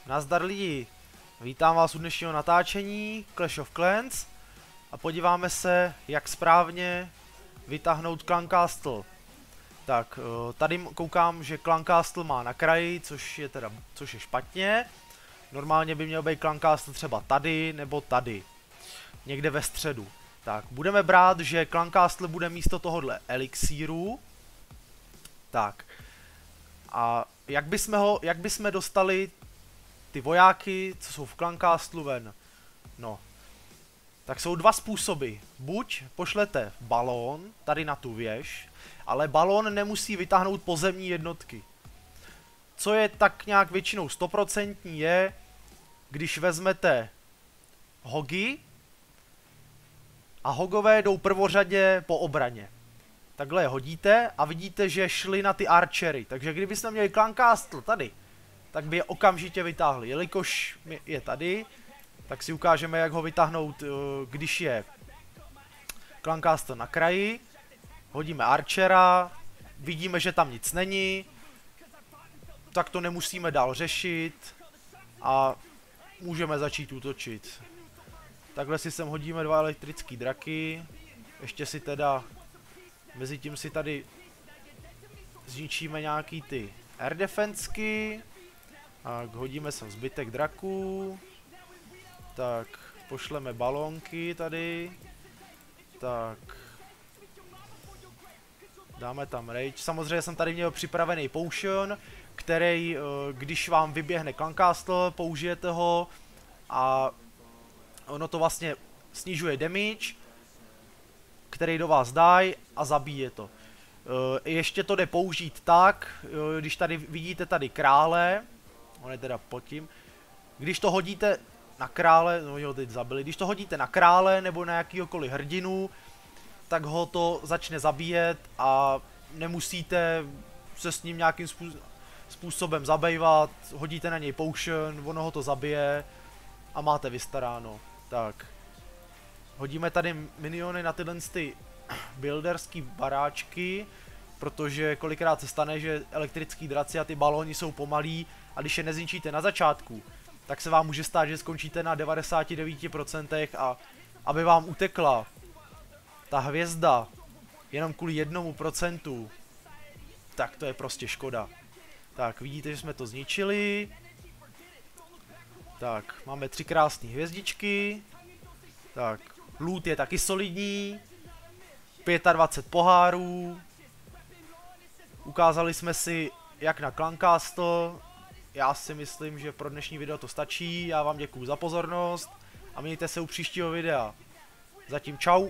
Nazdar lidi, vítám vás u dnešního natáčení Clash of Clans a podíváme se, jak správně vytáhnout Clan Castle. Tak, tady koukám, že Clan Castle má na kraji, což je špatně. Normálně by měl být Clan Castle třeba tady nebo tady, někde ve středu. Tak, budeme brát, že Clan Castle bude místo tohohle elixíru. Tak, a jak bychom dostali ty vojáky, co jsou v Clan Castlu ven? No, tak jsou dva způsoby. Buď pošlete balón tady na tu věž, ale balón nemusí vytáhnout pozemní jednotky. Co je tak nějak většinou 100% je, když vezmete hogy a hogové jdou prvořadě po obraně. Takhle je hodíte a vidíte, že šli na ty archery. Takže kdybyste měli Clan Castle tady, tak by je okamžitě vytáhli. Jelikož je tady, tak si ukážeme, jak ho vytáhnout, když je Clan Castle na kraji. Hodíme archera, vidíme, že tam nic není, tak to nemusíme dál řešit a můžeme začít útočit. Takhle si sem hodíme dva elektrické draky, ještě si teda, mezi tím si tady zničíme nějaký ty air defensky. Tak hodíme sem zbytek draků. Tak pošleme balónky tady. Tak dáme tam rage. Samozřejmě jsem tady měl připravený potion, který, když vám vyběhne Clan Castle, použijete ho a ono to vlastně snižuje damage, který do vás dají a zabíje to. Ještě to jde použít tak, když tady vidíte tady krále, on je teda pod tím, když to hodíte na krále, no jo, teď zabili, když to hodíte na krále nebo na jakýhokoliv hrdinu, tak ho to začne zabíjet a nemusíte se s ním nějakým způsobem zabývat, hodíte na něj potion, ono ho to zabije a máte vystaráno. Tak, hodíme tady miniony na tyhle ty builderský baráčky, protože kolikrát se stane, že elektrický draci a ty balóny jsou pomalí a když je nezničíte na začátku, tak se vám může stát, že skončíte na 99% a aby vám utekla ta hvězda jenom kvůli 1%, tak to je prostě škoda. Tak, vidíte, že jsme to zničili. Tak, máme 3 krásné hvězdičky. Tak, loot je taky solidní. 25 pohárů. Ukázali jsme si, jak na Clan Castle. Já si myslím, že pro dnešní video to stačí. Já vám děkuju za pozornost a mějte se u příštího videa. Zatím čau.